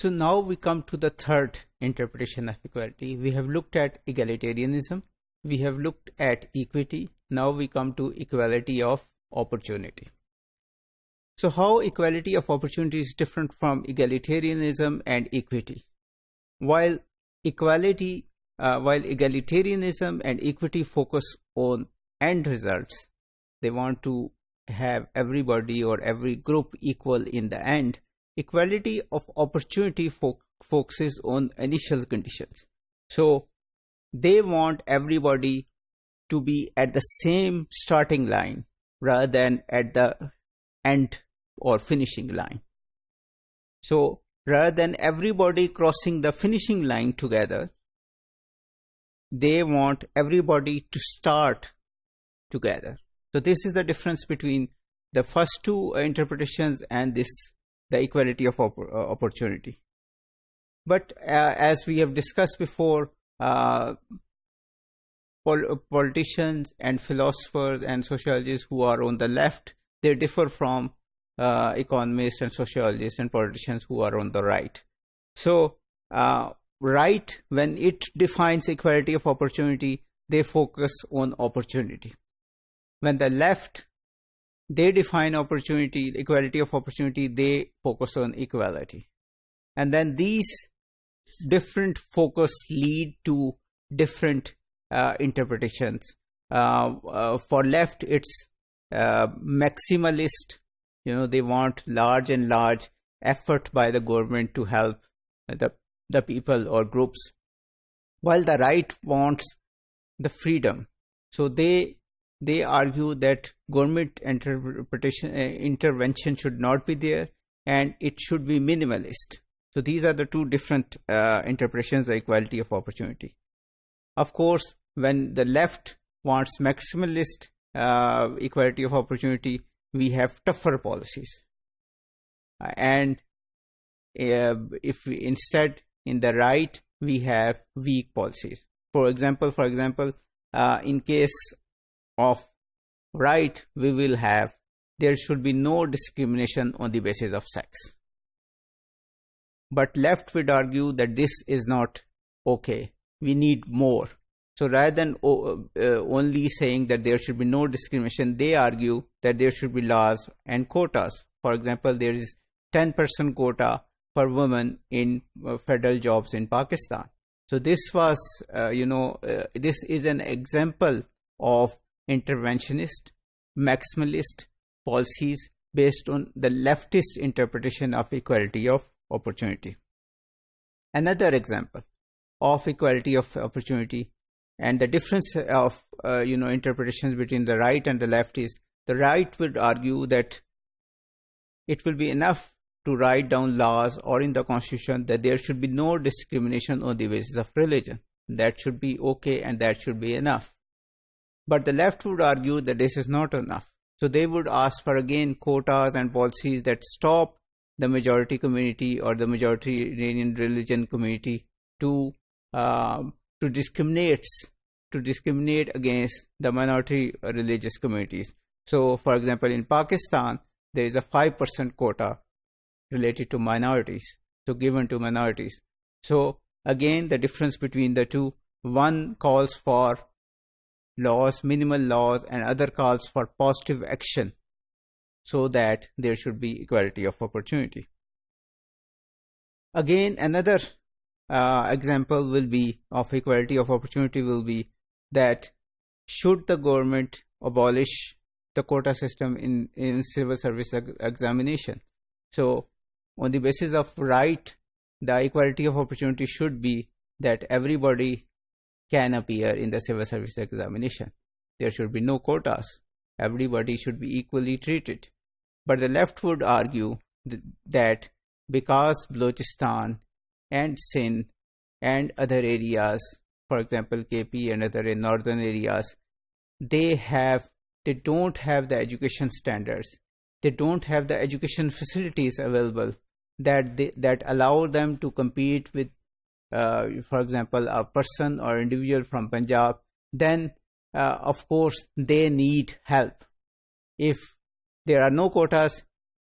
So now we come to the third interpretation of equality. We have looked at egalitarianism, we have looked at equity, now we come to equality of opportunity. So how equality of opportunity is different from egalitarianism and equity? While egalitarianism and equity focus on end results, they want to have everybody or every group equal in the end. Equality of opportunity focuses on initial conditions. So they want everybody to be at the same starting line rather than at the end or finishing line. So rather than everybody crossing the finishing line together, they want everybody to start together. So this is the difference between the first two interpretations and the equality of opportunity. But as we have discussed before, politicians and philosophers and sociologists who are on the left, they differ from economists and sociologists and politicians who are on the right. So right, when it defines equality of opportunity, they focus on opportunity. When the left, they define opportunity, equality of opportunity, they focus on equality. And then these different focus lead to different interpretations. For left, it's maximalist. They want large and large effort by the government to help the people or groups, while the right wants the freedom. So they argue that government intervention should not be there and it should be minimalist. So these are the two different interpretations of equality of opportunity. Of course, when the left wants maximalist equality of opportunity, we have tougher policies. And if we instead in the right, we have weak policies. For example, in case of right, we will have, there should be no discrimination on the basis of sex. But left would argue that this is not okay. We need more. So rather than only saying that there should be no discrimination, they argue that there should be laws and quotas. For example, there is 10% quota for women in federal jobs in Pakistan. So this was, this is an example of interventionist, maximalist policies based on the leftist interpretation of equality of opportunity. Another example of equality of opportunity and the difference of interpretations between the right and the left is, the right would argue that it will be enough to write down laws or in the constitution that there should be no discrimination on the basis of religion. That should be okay and that should be enough. But the left would argue that this is not enough. So they would ask for again quotas and policies that stop the majority community or the majoritarian religion community to discriminate against the minority religious communities. So for example, in Pakistan, there is a 5% quota related to minorities, so given to minorities. So again, the difference between the two, one calls for laws, minimal laws, and other calls for positive action so that there should be equality of opportunity. Again, another example will be of equality of opportunity will be that should the government abolish the quota system in civil service examination. So on the basis of right, the equality of opportunity should be that everybody can appear in the civil service examination. There should be no quotas. Everybody should be equally treated. But the left would argue that because Balochistan and Sindh and other areas, for example KP and other northern areas, they don't have the education standards, they don't have the education facilities available that allow them to compete with for example a person or individual from Punjab, then of course they need help. If there are no quotas,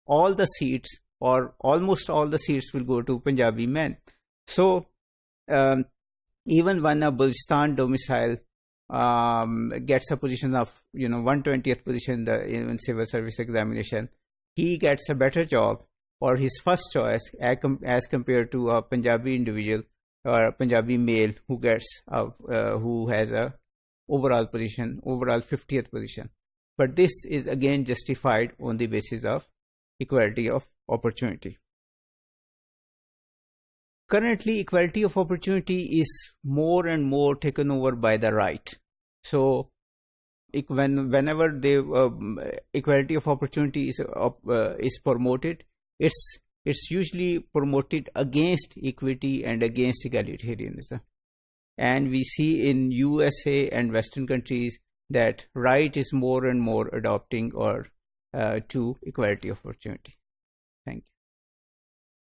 all the seats or almost all the seats will go to Punjabi men. So even when a Balochistan domicile gets a position of 120th position in civil service examination, he gets a better job or his first choice as compared to a Punjabi individual or a Punjabi male who has a overall 50th position. But this is again justified on the basis of equality of opportunity. Currently, equality of opportunity is more and more taken over by the right. So whenever the equality of opportunity is promoted, it's usually promoted against equity and against egalitarianism. And we see in USA and Western countries that right is more and more adopting to equality of opportunity. Thank you.